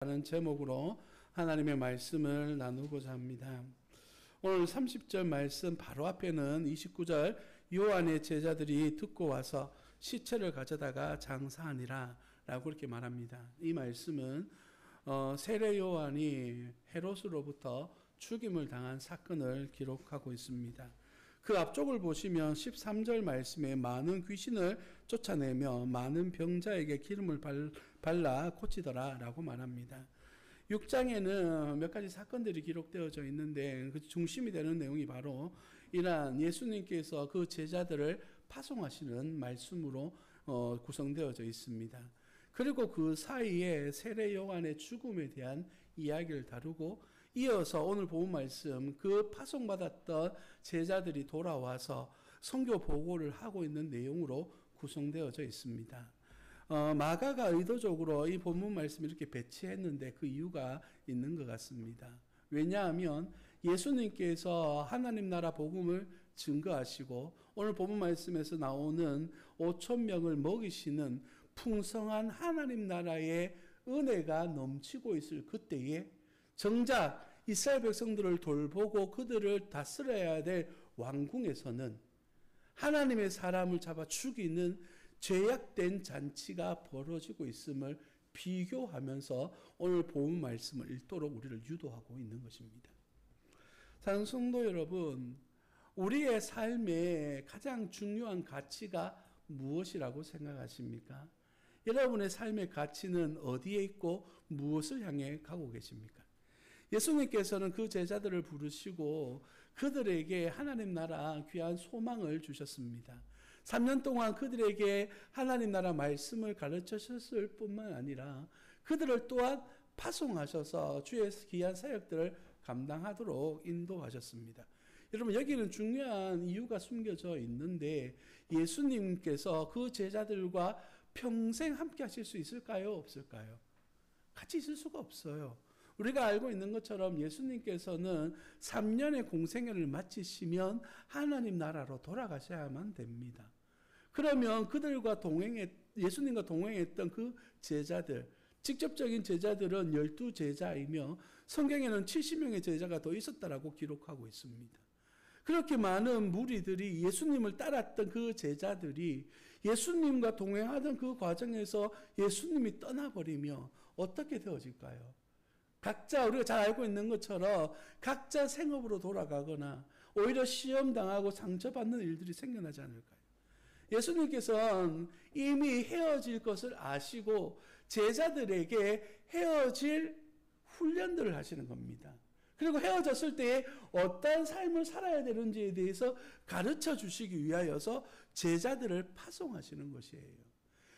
라는 제목으로 하나님의 말씀을 나누고자 합니다. 오늘 30절 말씀 바로 앞에는 29절 요한의 제자들이 듣고 와서 시체를 가져다가 장사하니라 라고 그렇게 말합니다. 이 말씀은 세례 요한이 헤롯으로부터 죽임을 당한 사건을 기록하고 있습니다. 그 앞쪽을 보시면 13절 말씀에 많은 귀신을 쫓아내며 많은 병자에게 기름을 발라 고치더라 라고 말합니다. 6장에는 몇 가지 사건들이 기록되어져 있는데 그 중심이 되는 내용이 바로 이러한 예수님께서 그 제자들을 파송하시는 말씀으로 구성되어져 있습니다. 그리고 그 사이에 세례 요한의 죽음에 대한 이야기를 다루고 이어서 오늘 본 말씀 그 파송받았던 제자들이 돌아와서 선교 보고를 하고 있는 내용으로 구성되어져 있습니다. 마가가 의도적으로 이 본문 말씀을 이렇게 배치했는데 그 이유가 있는 것 같습니다. 왜냐하면 예수님께서 하나님 나라 복음을 증거하시고 오늘 본문 말씀에서 나오는 5,000명을 먹이시는 풍성한 하나님 나라의 은혜가 넘치고 있을 그때에 정작 이스라엘 백성들을 돌보고 그들을 다스려야 될 왕궁에서는 하나님의 사람을 잡아 죽이는 죄악된 잔치가 벌어지고 있음을 비교하면서 오늘 본 말씀을 읽도록 우리를 유도하고 있는 것입니다. 사랑하는 성도 여러분, 우리의 삶의 가장 중요한 가치가 무엇이라고 생각하십니까? 여러분의 삶의 가치는 어디에 있고 무엇을 향해 가고 계십니까? 예수님께서는 그 제자들을 부르시고 그들에게 하나님 나라 귀한 소망을 주셨습니다. 3년 동안 그들에게 하나님 나라 말씀을 가르치셨을 뿐만 아니라 그들을 또한 파송하셔서 주의 귀한 사역들을 감당하도록 인도하셨습니다. 여러분, 여기는 중요한 이유가 숨겨져 있는데 예수님께서 그 제자들과 평생 함께 하실 수 있을까요? 없을까요? 같이 있을 수가 없어요. 우리가 알고 있는 것처럼 예수님께서는 3년의 공생애를 마치시면 하나님 나라로 돌아가셔야만 됩니다. 그러면 그들과 예수님과 동행했던 그 제자들, 직접적인 제자들은 12제자이며 성경에는 70명의 제자가 더 있었다라고 기록하고 있습니다. 그렇게 많은 무리들이 예수님을 따랐던 그 제자들이 예수님과 동행하던 그 과정에서 예수님이 떠나버리며 어떻게 되어질까요? 각자 우리가 잘 알고 있는 것처럼 각자 생업으로 돌아가거나 오히려 시험당하고 상처받는 일들이 생겨나지 않을까요? 예수님께서는 이미 헤어질 것을 아시고 제자들에게 헤어질 훈련들을 하시는 겁니다. 그리고 헤어졌을 때에 어떤 삶을 살아야 되는지에 대해서 가르쳐 주시기 위하여서 제자들을 파송하시는 것이에요.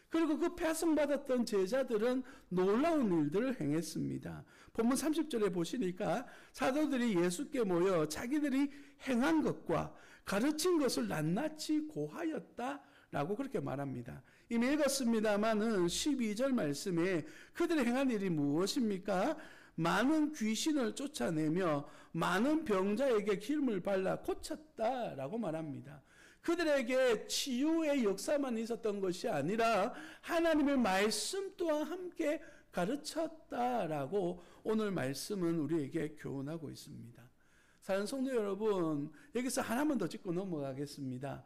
그리고 그 파송받았던 제자들은 놀라운 일들을 행했습니다. 본문 30절에 보시니까 사도들이 예수께 모여 자기들이 행한 것과 가르친 것을 낱낱이 고하였다라고 그렇게 말합니다. 이미 읽었습니다마는 12절 말씀에 그들이 행한 일이 무엇입니까? 많은 귀신을 쫓아내며 많은 병자에게 기름을 발라 고쳤다라고 말합니다. 그들에게 치유의 역사만 있었던 것이 아니라 하나님의 말씀 또한 함께 가르쳤다라고 오늘 말씀은 우리에게 교훈하고 있습니다. 사랑하는 성도 여러분, 여기서 하나만 더 짚고 넘어가겠습니다.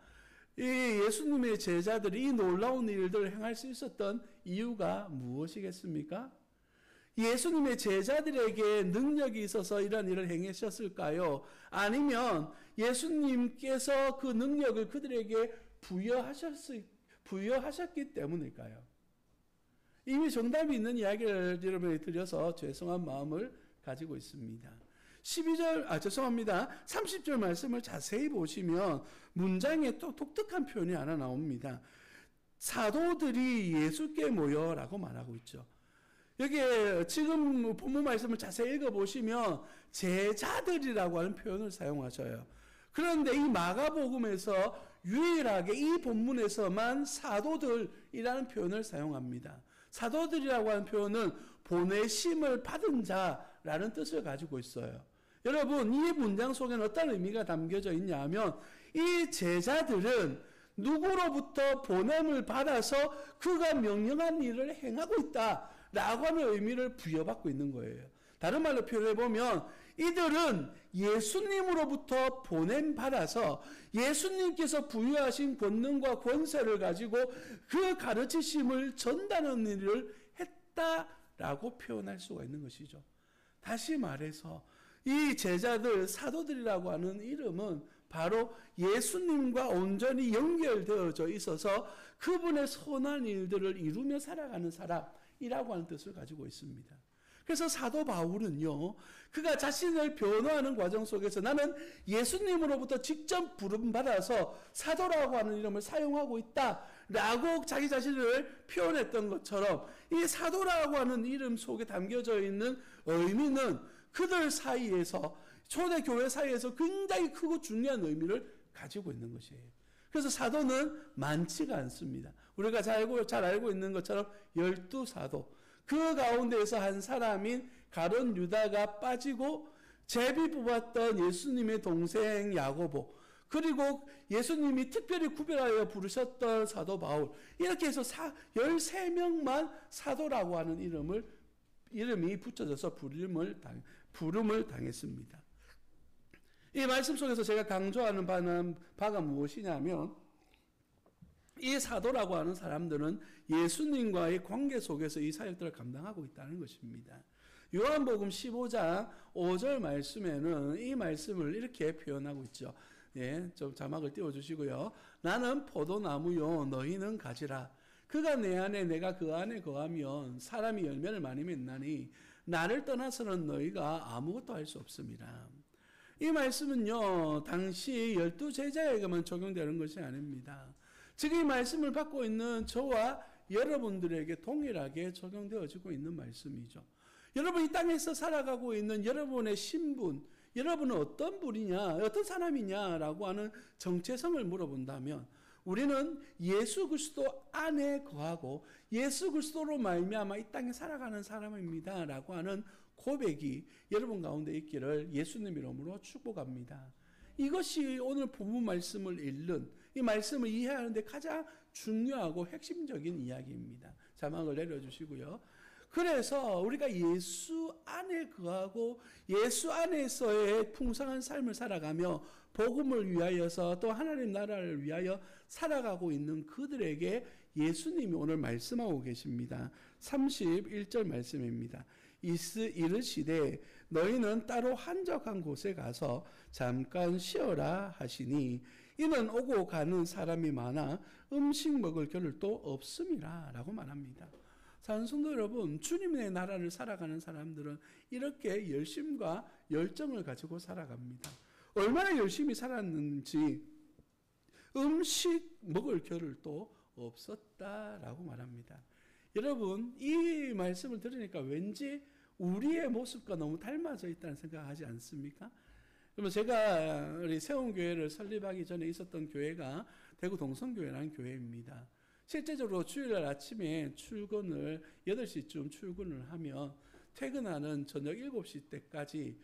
이 예수님의 제자들이 이 놀라운 일들을 행할 수 있었던 이유가 무엇이겠습니까? 예수님의 제자들에게 능력이 있어서 이런 일을 행하셨을까요? 아니면 예수님께서 그 능력을 그들에게 부여하셨기 때문일까요? 이미 정답이 있는 이야기를 여러분에게 드려서 죄송한 마음을 가지고 있습니다. 30절 말씀을 자세히 보시면 문장에 또 독특한 표현이 하나 나옵니다. 사도들이 예수께 모여라고 말하고 있죠. 여기에 지금 본문 말씀을 자세히 읽어보시면 제자들이라고 하는 표현을 사용하셔요. 그런데 이 마가복음에서 유일하게 이 본문에서만 사도들이라는 표현을 사용합니다. 사도들이라고 하는 표현은 보내심을 받은 자라는 뜻을 가지고 있어요. 여러분, 이 문장 속에는 어떤 의미가 담겨져 있냐 하면 이 제자들은 누구로부터 보냄을 받아서 그가 명령한 일을 행하고 있다 라고 하는 의미를 부여받고 있는 거예요. 다른 말로 표현해 보면 이들은 예수님으로부터 보냄받아서 예수님께서 부여하신 권능과 권세를 가지고 그 가르치심을 전달하는 일을 했다라고 표현할 수가 있는 것이죠. 다시 말해서 이 제자들, 사도들이라고 하는 이름은 바로 예수님과 온전히 연결되어져 있어서 그분의 선한 일들을 이루며 살아가는 사람이라고 하는 뜻을 가지고 있습니다. 그래서 사도 바울은요, 그가 자신을 변화하는 과정 속에서 나는 예수님으로부터 직접 부름받아서 사도라고 하는 이름을 사용하고 있다라고 자기 자신을 표현했던 것처럼 이 사도라고 하는 이름 속에 담겨져 있는 의미는 그들 사이에서, 초대교회 사이에서 굉장히 크고 중요한 의미를 가지고 있는 것이에요. 그래서 사도는 많지가 않습니다. 우리가 잘 알고 있는 것처럼 12사도, 그 가운데에서 한 사람인 가룟 유다가 빠지고 제비 뽑았던 예수님의 동생 야고보, 그리고 예수님이 특별히 구별하여 부르셨던 사도 바울, 이렇게 해서 13명만 사도라고 하는 이름이 붙여져서 부름을 당했습니다. 이 말씀 속에서 제가 강조하는 바가 무엇이냐면, 이 사도라고 하는 사람들은 예수님과의 관계 속에서 이 사역들을 감당하고 있다는 것입니다. 요한복음 15장 5절 말씀에는 이 말씀을 이렇게 표현하고 있죠. 예, 좀 자막을 띄워주시고요. 나는 포도나무요, 너희는 가지라. 그가 내 안에, 내가 그 안에 거하면 사람이 열매를 많이 맺나니 나를 떠나서는 너희가 아무것도 할 수 없습니다. 이 말씀은요, 당시 12제자에게만 적용되는 것이 아닙니다. 지금 이 말씀을 받고 있는 저와 여러분들에게 동일하게 적용되어지고 있는 말씀이죠. 여러분, 이 땅에서 살아가고 있는 여러분의 신분, 여러분은 어떤 분이냐, 어떤 사람이냐라고 하는 정체성을 물어본다면 우리는 예수 그리스도 안에 거하고 예수 그리스도로 말미암아 이 땅에 살아가는 사람입니다라고 하는 고백이 여러분 가운데 있기를 예수님 이름으로 축복합니다. 이것이 오늘 본문 말씀을 읽는, 이 말씀을 이해하는 데 가장 중요하고 핵심적인 이야기입니다. 자막을 내려주시고요. 그래서 우리가 예수 안에 거하고 예수 안에서의 풍성한 삶을 살아가며 복음을 위하여서 또 하나님 나라를 위하여 살아가고 있는 그들에게 예수님이 오늘 말씀하고 계십니다. 31절 말씀입니다. 이르시되 너희는 따로 한적한 곳에 가서 잠깐 쉬어라 하시니 이는 오고 가는 사람이 많아 음식 먹을 겨를도 없음이라 라고 말합니다. 산성도 여러분, 주님의 나라를 살아가는 사람들은 이렇게 열심과 열정을 가지고 살아갑니다. 얼마나 열심히 살았는지 음식 먹을 겨를도 없었다라고 말합니다. 여러분, 이 말씀을 들으니까 왠지 우리의 모습과 너무 닮아져 있다는 생각하지 않습니까? 그러면 제가 우리 세운교회를 설립하기 전에 있었던 교회가 대구 동성교회라는 교회입니다. 실제적으로 주일날 아침에 출근을 8시쯤 출근을 하면 퇴근하는 저녁 7시 때까지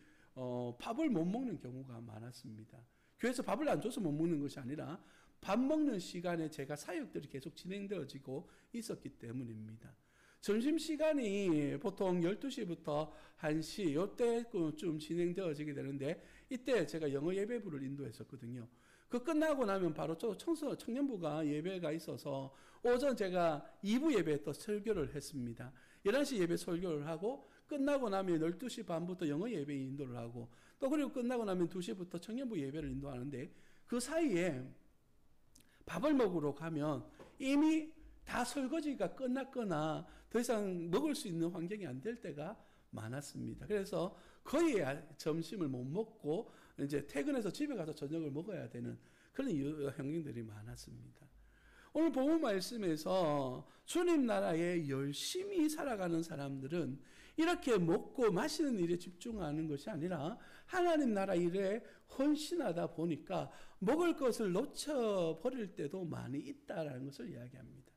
밥을 못 먹는 경우가 많았습니다. 교회에서 밥을 안 줘서 못 먹는 것이 아니라 밥 먹는 시간에 제가 사역들이 계속 진행되어지고 있었기 때문입니다. 점심시간이 보통 12시부터 1시 이때쯤 진행되어지게 되는데 이때 제가 영어 예배부를 인도했었거든요. 그 끝나고 나면 바로 청년부가 예배가 있어서 오전 제가 2부 예배 또 설교를 했습니다. 11시 예배 설교를 하고 끝나고 나면 12시 반부터 영어 예배 인도를 하고 또 그리고 끝나고 나면 2시부터 청년부 예배를 인도하는데 그 사이에 밥을 먹으러 가면 이미 다 설거지가 끝났거나 더 이상 먹을 수 있는 환경이 안 될 때가 많았습니다. 그래서 거의 점심을 못 먹고 이제 퇴근해서 집에 가서 저녁을 먹어야 되는 그런 환경들이 많았습니다. 오늘 본문 말씀에서 주님 나라에 열심히 살아가는 사람들은 이렇게 먹고 마시는 일에 집중하는 것이 아니라 하나님 나라 일에 헌신하다 보니까 먹을 것을 놓쳐버릴 때도 많이 있다라는 것을 이야기합니다.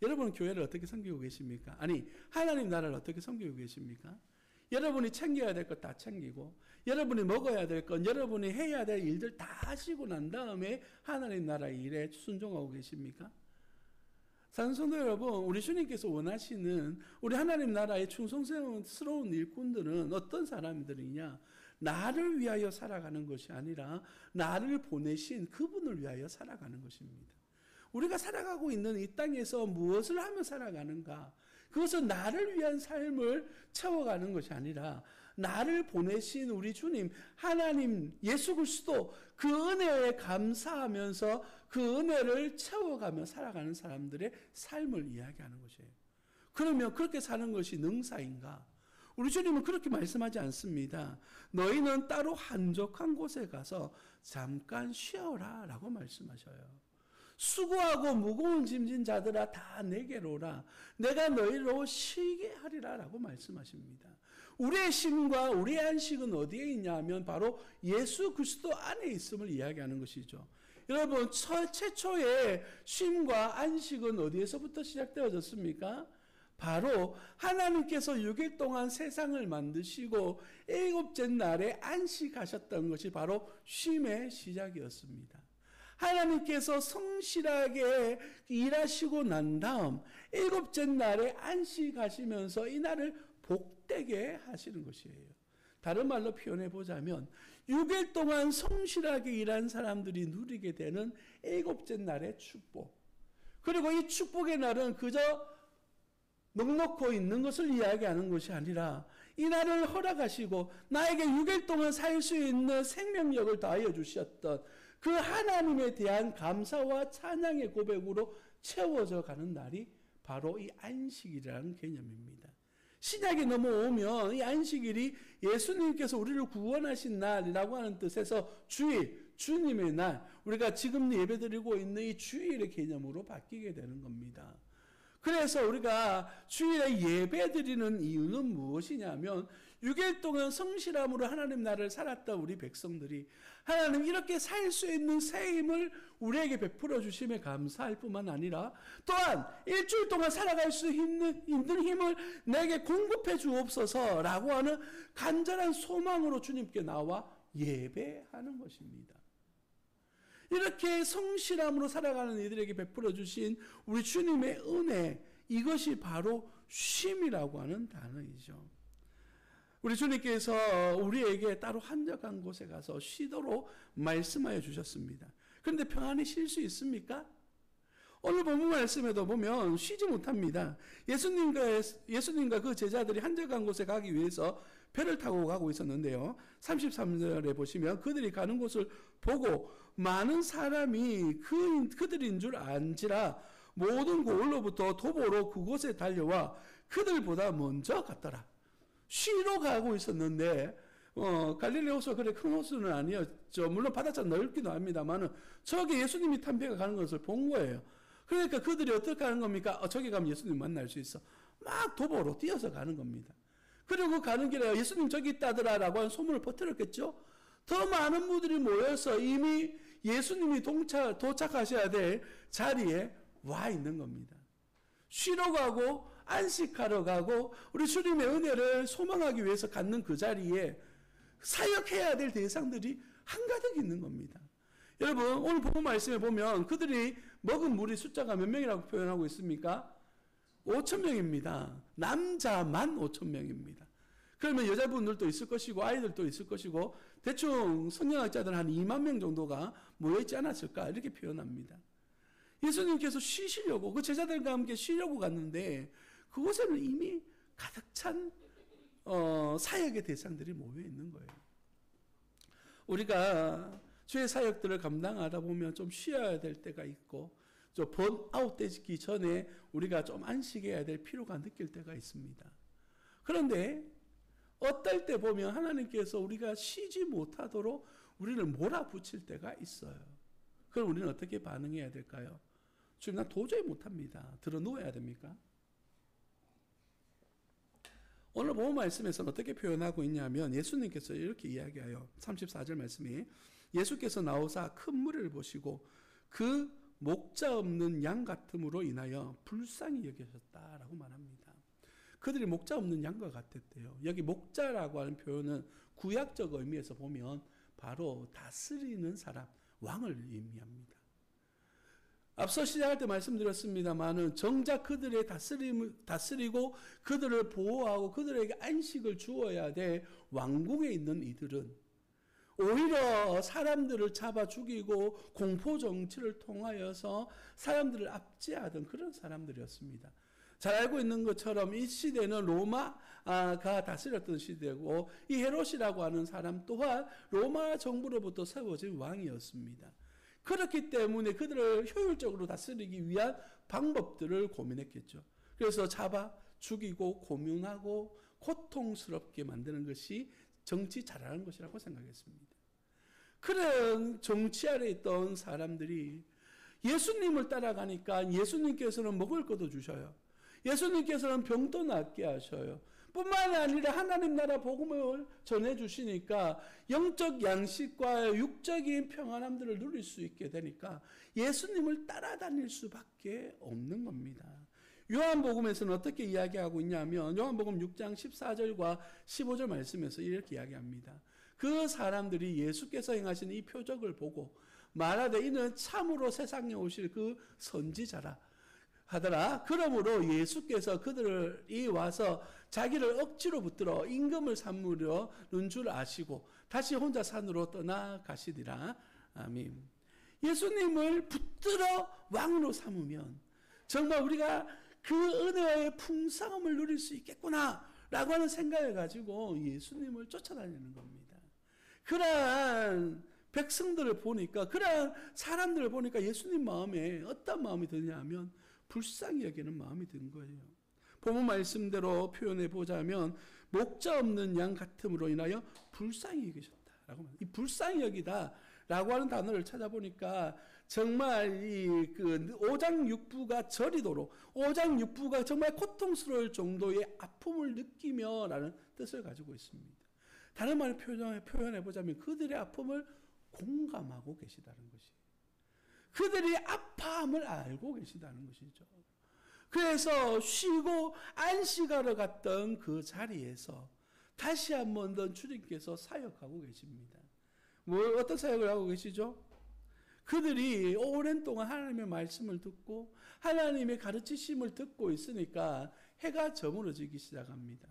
여러분 교회를 어떻게 섬기고 계십니까? 아니 하나님 나라를 어떻게 섬기고 계십니까? 여러분이 챙겨야 될 것 다 챙기고 여러분이 먹어야 될 것, 여러분이 해야 될 일들 다 하시고 난 다음에 하나님 나라 일에 순종하고 계십니까? 산성도 여러분, 우리 주님께서 원하시는 우리 하나님 나라의 충성스러운 일꾼들은 어떤 사람들이냐? 나를 위하여 살아가는 것이 아니라 나를 보내신 그분을 위하여 살아가는 것입니다. 우리가 살아가고 있는 이 땅에서 무엇을 하며 살아가는가? 그것은 나를 위한 삶을 채워가는 것이 아니라 나를 보내신 우리 주님 하나님 예수 그리스도 그 은혜에 감사하면서 그 은혜를 채워가며 살아가는 사람들의 삶을 이야기하는 것이에요. 그러면 그렇게 사는 것이 능사인가? 우리 주님은 그렇게 말씀하지 않습니다. 너희는 따로 한적한 곳에 가서 잠깐 쉬어라 라고 말씀하셔요. 수고하고 무거운 짐진 자들아 다 내게로 오라. 내가 너희로 쉬게 하리라 라고 말씀하십니다. 우리의 쉼과 우리의 안식은 어디에 있냐 하면 바로 예수 그리스도 안에 있음을 이야기하는 것이죠. 여러분, 최초의 쉼과 안식은 어디에서부터 시작되어졌습니까? 바로 하나님께서 6일 동안 세상을 만드시고 7째 날에 안식하셨던 것이 바로 쉼의 시작이었습니다. 하나님께서 성실하게 일하시고 난 다음 7째 날에 안식하시면서 이 날을 복되게 하시는 것이에요. 다른 말로 표현해 보자면 6일 동안 성실하게 일한 사람들이 누리게 되는 7째 날의 축복. 그리고 이 축복의 날은 그저 넉넉고 있는 것을 이야기하는 것이 아니라 이 날을 허락하시고 나에게 6일 동안 살 수 있는 생명력을 더하여 주셨던 그 하나님에 대한 감사와 찬양의 고백으로 채워져 가는 날이 바로 이 안식일이라는 개념입니다. 신약이 넘어오면 이 안식일이 예수님께서 우리를 구원하신 날이라고 하는 뜻에서 주일, 주님의 날, 우리가 지금 예배드리고 있는 이 주일의 개념으로 바뀌게 되는 겁니다. 그래서 우리가 주일에 예배드리는 이유는 무엇이냐면 6일 동안 성실함으로 하나님 나라를 살았던 우리 백성들이 하나님 이렇게 살 수 있는 새 힘을 우리에게 베풀어 주심에 감사할 뿐만 아니라 또한 일주일 동안 살아갈 수 있는 힘을 내게 공급해 주옵소서라고 하는 간절한 소망으로 주님께 나와 예배하는 것입니다. 이렇게 성실함으로 살아가는 이들에게 베풀어 주신 우리 주님의 은혜, 이것이 바로 쉼이라고 하는 단어이죠. 우리 주님께서 우리에게 따로 한적한 곳에 가서 쉬도록 말씀하여 주셨습니다. 그런데 평안히 쉴 수 있습니까? 오늘 본문 말씀에도 보면 쉬지 못합니다. 예수님과 그 제자들이 한적한 곳에 가기 위해서 배를 타고 가고 있었는데요. 33절에 보시면 그들이 가는 곳을 보고 많은 사람이 그들인 줄 안지라 모든 고을로부터 도보로 그곳에 달려와 그들보다 먼저 갔더라. 쉬러 가고 있었는데 갈릴리 호수가 그래 큰 호수는 아니었죠. 물론 바다처럼 넓기도 합니다만 저기 예수님이 탄 배가 가는 것을 본 거예요. 그러니까 그들이 어떻게 하는 겁니까? 저기 가면 예수님 만날 수 있어. 막 도보로 뛰어서 가는 겁니다. 그리고 가는 길에 예수님 저기 있다더라 라고 하는 소문을 퍼뜨렸겠죠. 더 많은 분들이 모여서 이미 예수님이 도착하셔야 될 자리에 와 있는 겁니다. 쉬러 가고 안식하러 가고 우리 주님의 은혜를 소망하기 위해서 갖는 그 자리에 사역해야 될 대상들이 한가득 있는 겁니다. 여러분, 오늘 본문 말씀에 보면 그들이 먹은 무리 숫자가 몇 명이라고 표현하고 있습니까? 5,000명입니다. 남자만 5,000명입니다. 그러면 여자분들도 있을 것이고 아이들도 있을 것이고 대충 성경학자들 한 2만 명 정도가 모여있지 않았을까 이렇게 표현합니다. 예수님께서 쉬시려고 그 제자들과 함께 쉬려고 갔는데 그곳에는 이미 가득 찬 사역의 대상들이 모여 있는 거예요. 우리가 주의 사역들을 감당하다 보면 좀 쉬어야 될 때가 있고 좀 번아웃 되기 전에 우리가 좀 안식해야 될 필요가 느낄 때가 있습니다. 그런데 어떨 때 보면 하나님께서 우리가 쉬지 못하도록 우리를 몰아붙일 때가 있어요. 그럼 우리는 어떻게 반응해야 될까요? 주님, 나 도저히 못합니다. 들어 누워야 됩니까? 오늘 본문 말씀에서는 어떻게 표현하고 있냐면 예수님께서 이렇게 이야기해요. 34절 말씀이 예수께서 나오사 큰 무리를 보시고 그 목자 없는 양 같음으로 인하여 불쌍히 여기셨다라고 말합니다. 그들이 목자 없는 양과 같았대요. 여기 목자라고 하는 표현은 구약적 의미에서 보면 바로 다스리는 사람, 왕을 의미합니다. 앞서 시작할 때 말씀드렸습니다만은 정작 그들의 다스리고 그들을 보호하고 그들에게 안식을 주어야 될 왕궁에 있는 이들은 오히려 사람들을 잡아 죽이고 공포 정치를 통하여서 사람들을 압제하던 그런 사람들이었습니다. 잘 알고 있는 것처럼 이 시대는 로마가 다스렸던 시대고 이 헤롯이라고 하는 사람 또한 로마 정부로부터 세워진 왕이었습니다. 그렇기 때문에 그들을 효율적으로 다스리기 위한 방법들을 고민했겠죠. 그래서 잡아 죽이고 고문하고 고통스럽게 만드는 것이 정치 잘하는 것이라고 생각했습니다. 그런 정치 아래 있던 사람들이 예수님을 따라가니까 예수님께서는 먹을 것도 주셔요. 예수님께서는 병도 낫게 하셔요. 뿐만 아니라 하나님 나라 복음을 전해주시니까 영적 양식과 육적인 평안함들을 누릴 수 있게 되니까 예수님을 따라다닐 수밖에 없는 겁니다. 요한복음에서는 어떻게 이야기하고 있냐면 요한복음 6장 14절과 15절 말씀에서 이렇게 이야기합니다. 그 사람들이 예수께서 행하신 이 표적을 보고 말하되 이는 참으로 세상에 오실 그 선지자라 하더라. 그러므로 예수께서 그들이 와서 자기를 억지로 붙들어 임금을 삼으려는 줄 아시고 다시 혼자 산으로 떠나가시리라. 아멘. 예수님을 붙들어 왕으로 삼으면 정말 우리가 그 은혜의 풍성함을 누릴 수 있겠구나 라고 하는 생각을 가지고 예수님을 쫓아다니는 겁니다. 그러한 백성들을 보니까 그러한 사람들을 보니까 예수님 마음에 어떤 마음이 드냐 하면 불쌍히 여기는 마음이 든 거예요. 본문 말씀대로 표현해 보자면 목자 없는 양 같음으로 인하여 불쌍히 여기셨다라고 합니다. 이 불쌍히 여기다라고 하는 단어를 찾아보니까 정말 이 그 오장육부가 저리도록 오장육부가 정말 고통스러울 정도의 아픔을 느끼며라는 뜻을 가지고 있습니다. 다른 말로 표현해 보자면 그들의 아픔을 공감하고 계시다는 것이. 그들이 아파함을 알고 계시다는 것이죠. 그래서 쉬고 안식하러 갔던 그 자리에서 다시 한 번 더 주님께서 사역하고 계십니다. 어떤 사역을 하고 계시죠? 그들이 오랜 동안 하나님의 말씀을 듣고 하나님의 가르치심을 듣고 있으니까 해가 저물어지기 시작합니다.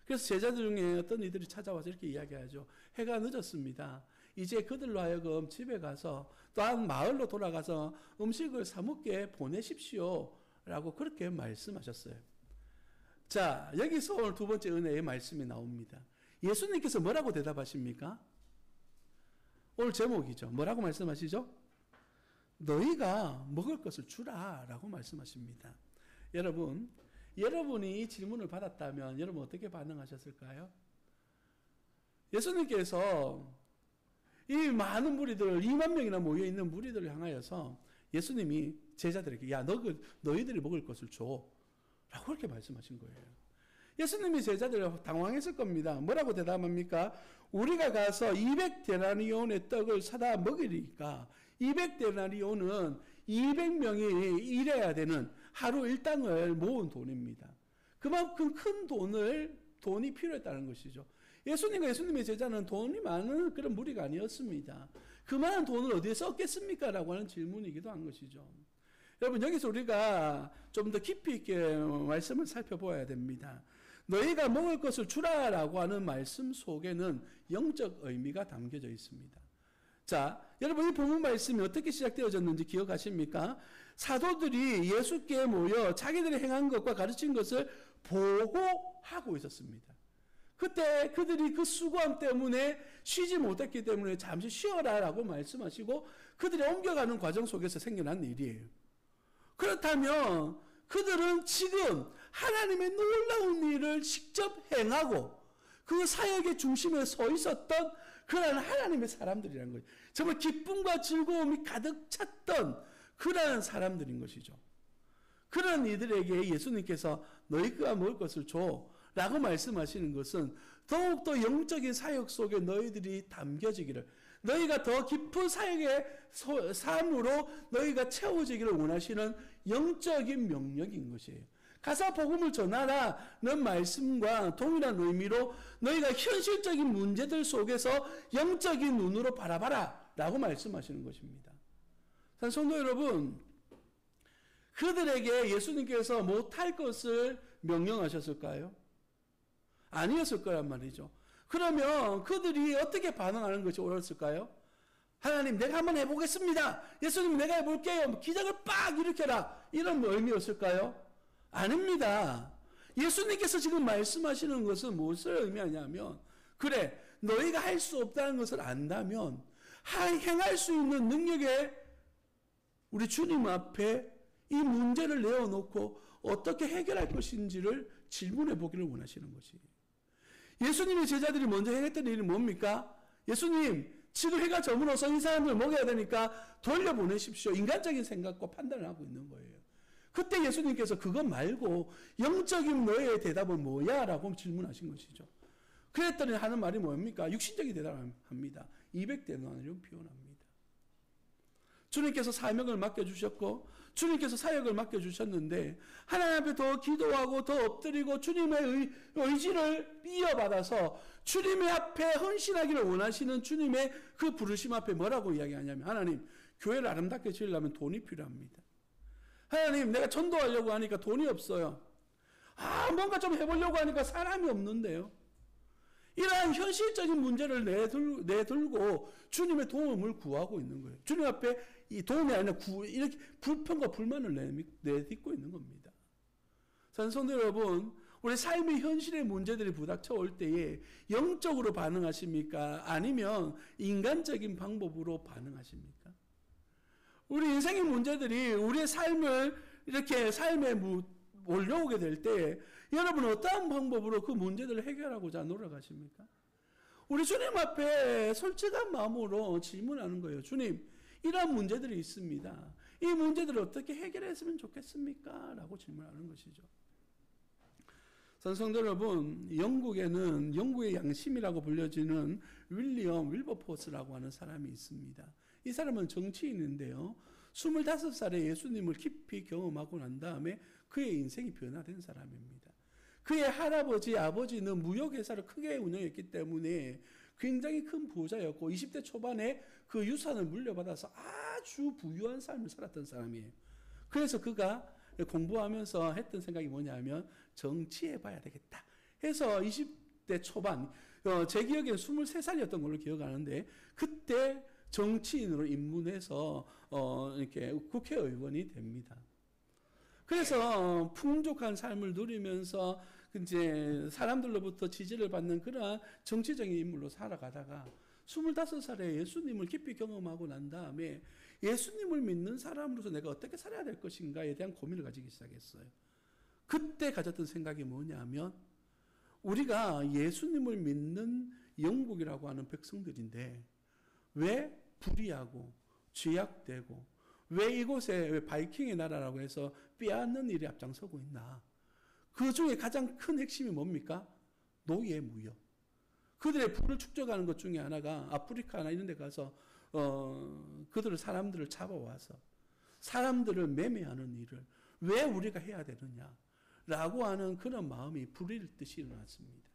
그래서 제자들 중에 어떤 이들이 찾아와서 이렇게 이야기하죠. 해가 늦었습니다. 이제 그들로 하여금 집에 가서 또한 마을로 돌아가서 음식을 사 먹게 보내십시오 라고 그렇게 말씀하셨어요. 자, 여기서 오늘 두 번째 은혜의 말씀이 나옵니다. 예수님께서 뭐라고 대답하십니까? 오늘 제목이죠. 뭐라고 말씀하시죠? 너희가 먹을 것을 주라 라고 말씀하십니다. 여러분이 이 질문을 받았다면 여러분 어떻게 반응하셨을까요? 예수님께서 이 많은 무리들 2만 명이나 모여있는 무리들을 향하여서 예수님이 제자들에게 야 너희들이 먹을 것을 줘 라고 그렇게 말씀하신 거예요. 예수님이 제자들을 당황했을 겁니다. 뭐라고 대답합니까? 우리가 가서 200데나리온의 떡을 사다 먹이리까 200데나리온은 200명이 일해야 되는 하루 일당을 모은 돈입니다. 그만큼 큰 돈이 필요했다는 것이죠. 예수님과 예수님의 제자는 돈이 많은 그런 무리가 아니었습니다. 그만한 돈을 어디에 썼겠습니까? 라고 하는 질문이기도 한 것이죠. 여러분 여기서 우리가 좀 더 깊이 있게 말씀을 살펴보아야 됩니다. 너희가 먹을 것을 주라라고 하는 말씀 속에는 영적 의미가 담겨져 있습니다. 자, 여러분 이 본문 말씀이 어떻게 시작되어졌는지 기억하십니까? 사도들이 예수께 모여 자기들이 행한 것과 가르친 것을 보고하고 있었습니다. 그때 그들이 그 수고함 때문에 쉬지 못했기 때문에 잠시 쉬어라라고 말씀하시고 그들이 옮겨가는 과정 속에서 생겨난 일이에요. 그렇다면 그들은 지금 하나님의 놀라운 일을 직접 행하고 그 사역의 중심에 서 있었던 그러한 하나님의 사람들이라는 거예요. 정말 기쁨과 즐거움이 가득 찼던 그러한 사람들인 것이죠. 그런 이들에게 예수님께서 너희가 먹을 것을 줘 라고 말씀하시는 것은 더욱더 영적인 사역 속에 너희들이 담겨지기를 너희가 더 깊은 사역의 삶으로 너희가 채워지기를 원하시는 영적인 명령인 것이에요. 가서 복음을 전하라는 말씀과 동일한 의미로 너희가 현실적인 문제들 속에서 영적인 눈으로 바라봐라 라고 말씀하시는 것입니다. 성도 여러분, 그들에게 예수님께서 못할 것을 명령하셨을까요? 아니었을 거란 말이죠. 그러면 그들이 어떻게 반응하는 것이 옳았을까요? 하나님, 내가 한번 해보겠습니다. 예수님, 내가 해볼게요. 기적을 빡 일으켜라. 이런 의미였을까요? 아닙니다. 예수님께서 지금 말씀하시는 것은 무엇을 의미하냐면, 그래, 너희가 할 수 없다는 것을 안다면 행할 수 있는 능력에 우리 주님 앞에 이 문제를 내어놓고 어떻게 해결할 것인지를 질문해 보기를 원하시는 것이에요. 예수님의 제자들이 먼저 행했던 일이 뭡니까? 예수님, 지금 해가 저물어서 이 사람을 먹여야 되니까 돌려보내십시오. 인간적인 생각과 판단을 하고 있는 거예요. 그때 예수님께서 그것 말고 영적인 너의 대답은 뭐야? 라고 질문하신 것이죠. 그랬더니 하는 말이 뭡니까? 육신적인 대답을 합니다. 200데나리온 표현합니다. 주님께서 사명을 맡겨주셨고 주님께서 사역을 맡겨주셨는데 하나님 앞에 더 기도하고 더 엎드리고 주님의 의지를 이어받아서 주님의 앞에 헌신하기를 원하시는 주님의 그 부르심 앞에 뭐라고 이야기하냐면, 하나님, 교회를 아름답게 지으려면 돈이 필요합니다. 하나님, 내가 전도하려고 하니까 돈이 없어요. 뭔가 좀 해보려고 하니까 사람이 없는데요. 이러한 현실적인 문제를 내들고 주님의 도움을 구하고 있는 거예요. 주님 앞에 이 도움이 아니라 이렇게 불평과 불만을 내딛고 있는 겁니다. 성도 여러분, 우리 삶의 현실의 문제들이 부닥쳐올 때에 영적으로 반응하십니까? 아니면 인간적인 방법으로 반응하십니까? 우리 인생의 문제들이 우리의 삶을 이렇게 삶에 몰려오게 될 때 여러분은 어떠한 방법으로 그 문제들을 해결하고자 노력하십니까? 우리 주님 앞에 솔직한 마음으로 질문하는 거예요. 주님, 이러한 문제들이 있습니다. 이 문제들을 어떻게 해결했으면 좋겠습니까? 라고 질문하는 것이죠. 성도 여러분, 영국에는 영국의 양심이라고 불려지는 윌리엄 윌버포스라고 하는 사람이 있습니다. 이 사람은 정치인인데요. 25살에 예수님을 깊이 경험하고 난 다음에 그의 인생이 변화된 사람입니다. 그의 할아버지, 아버지는 무역회사를 크게 운영했기 때문에 굉장히 큰 부자였고 20대 초반에 그 유산을 물려받아서 아주 부유한 삶을 살았던 사람이에요. 그래서 그가 공부하면서 했던 생각이 뭐냐면 정치해봐야 되겠다 해서 20대 초반, 제 기억에는 23살이었던 걸로 기억하는데 그때 정치인으로 입문해서 이렇게 국회의원이 됩니다. 그래서 풍족한 삶을 누리면서 이제 사람들로부터 지지를 받는 그러한 정치적인 인물로 살아가다가 25살에 예수님을 깊이 경험하고 난 다음에 예수님을 믿는 사람으로서 내가 어떻게 살아야 될 것인가에 대한 고민을 가지기 시작했어요. 그때 가졌던 생각이 뭐냐면, 우리가 예수님을 믿는 영국이라고 하는 백성들인데 왜 불의하고 죄악되고 왜 이곳에 왜 바이킹의 나라라고 해서 빼앗는 일에 앞장서고 있나? 그 중에 가장 큰 핵심이 뭡니까? 노예 무역. 그들의 부를 축적하는 것 중에 하나가 아프리카나 이런 데 가서 사람들을 잡아와서 사람들을 매매하는 일을 왜 우리가 해야 되느냐라고 하는 그런 마음이 불일 듯이 일어났습니다.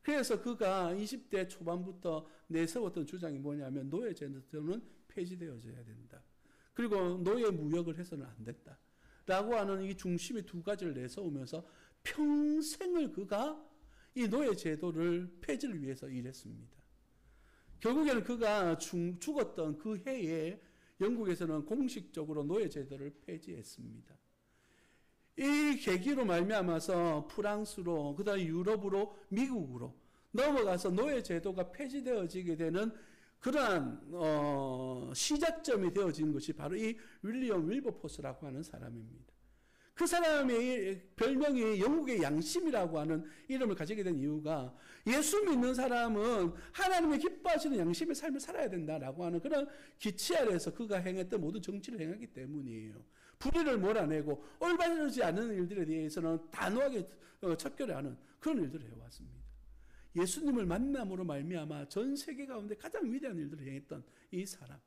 그래서 그가 20대 초반부터 내세웠던 주장이 뭐냐면 노예 제도는 폐지되어져야 된다. 그리고 노예 무역을 해서는 안 된다. 라고 하는 이 중심의 두 가지를 내세우면서 평생을 그가 이 노예 제도를 폐지를 위해서 일했습니다. 결국에는 그가 죽었던 그 해에 영국에서는 공식적으로 노예 제도를 폐지했습니다. 이 계기로 말미암아서 프랑스로, 그다음에 유럽으로, 미국으로 넘어가서 노예 제도가 폐지되어지게 되는 그러한 시작점이 되어진 것이 바로 이 윌리엄 윌버포스라고 하는 사람입니다. 그 사람의 별명이 영국의 양심이라고 하는 이름을 가지게 된 이유가, 예수 믿는 사람은 하나님의 기뻐하시는 양심의 삶을 살아야 된다라고 하는 그런 기치 아래에서 그가 행했던 모든 정치를 행하기 때문이에요. 불의를 몰아내고 올바르지 않은 일들에 대해서는 단호하게 척결하는 그런 일들을 해왔습니다. 예수님을 만남으로 말미암아 전 세계 가운데 가장 위대한 일들을 행했던 이 사람.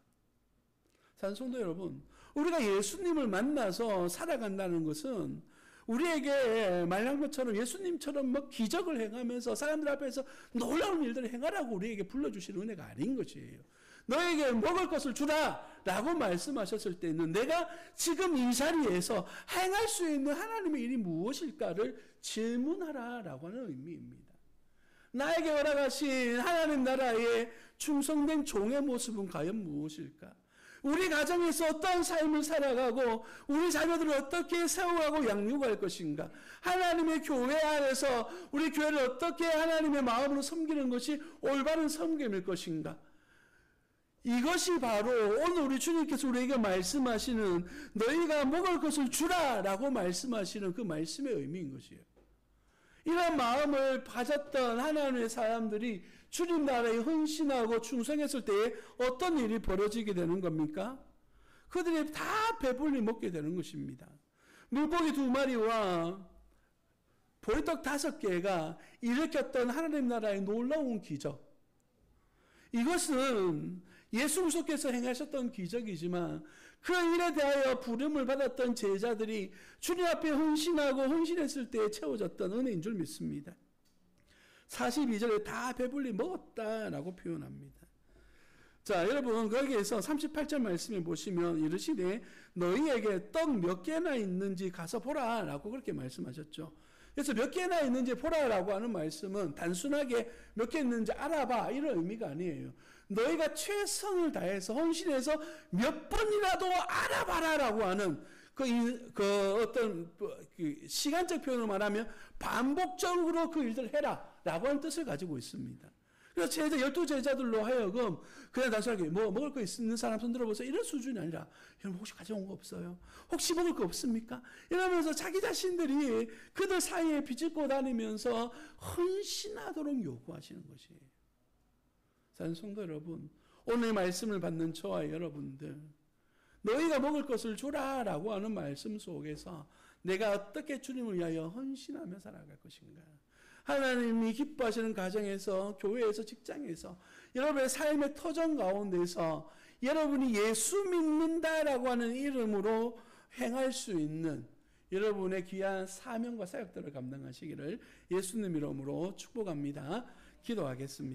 성도 여러분, 우리가 예수님을 만나서 살아간다는 것은 우리에게 말한 것처럼 예수님처럼 기적을 행하면서 사람들 앞에서 놀라운 일들을 행하라고 우리에게 불러주시는 은혜가 아닌 것이에요. 너에게 먹을 것을 주라 라고 말씀하셨을 때는 내가 지금 이 자리에서 행할 수 있는 하나님의 일이 무엇일까를 질문하라 라고 하는 의미입니다. 나에게 허락하신 하나님 나라의 충성된 종의 모습은 과연 무엇일까? 우리 가정에서 어떤 삶을 살아가고 우리 자녀들을 어떻게 세워가고 양육할 것인가? 하나님의 교회 안에서 우리 교회를 어떻게 하나님의 마음으로 섬기는 것이 올바른 섬김일 것인가? 이것이 바로 오늘 우리 주님께서 우리에게 말씀하시는 너희가 먹을 것을 주라 라고 말씀하시는 그 말씀의 의미인 것이에요. 이런 마음을 가졌던 하나님의 사람들이 주님 나라에 헌신하고 충성했을 때에 어떤 일이 벌어지게 되는 겁니까? 그들이 다 배불리 먹게 되는 것입니다. 물고기 2마리와 보리떡 5개가 일으켰던 하나님 나라의 놀라운 기적. 이것은 예수 그리스도께서 행하셨던 기적이지만 그 일에 대하여 부름을 받았던 제자들이 주님 앞에 헌신하고 헌신했을 때에 채워졌던 은혜인 줄 믿습니다. 42절에 다 배불리 먹었다라고 표현합니다. 자, 여러분 거기에서 38절 말씀에 보시면 이르시되 너희에게 떡 몇 개나 있는지 가서 보라 라고 그렇게 말씀하셨죠. 그래서 몇 개나 있는지 보라라고 하는 말씀은 단순하게 몇 개 있는지 알아봐 이런 의미가 아니에요. 너희가 최선을 다해서 헌신해서 몇 번이라도 알아봐라라고 하는 어떤 시간적 표현을 말하면 반복적으로 그 일들을 해라라고 하는 뜻을 가지고 있습니다. 그래서 12제자들로 하여금 그냥 단순하게 뭐 먹을 거 있는 사람 손 들어보세요 이런 수준이 아니라 여러분 혹시 가져온 거 없어요? 혹시 먹을 거 없습니까? 이러면서 자기 자신들이 그들 사이에 비집고 다니면서 헌신하도록 요구하시는 것이에요. 사랑하는 성도 여러분, 오늘 말씀을 받는 저와 여러분들, 너희가 먹을 것을 주라라고 하는 말씀 속에서 내가 어떻게 주님을 위하여 헌신하며 살아갈 것인가? 하나님이 기뻐하시는 가정에서, 교회에서, 직장에서, 여러분의 삶의 터전 가운데서 여러분이 예수 믿는다라고 하는 이름으로 행할 수 있는 여러분의 귀한 사명과 사역들을 감당하시기를 예수님 이름으로 축복합니다. 기도하겠습니다.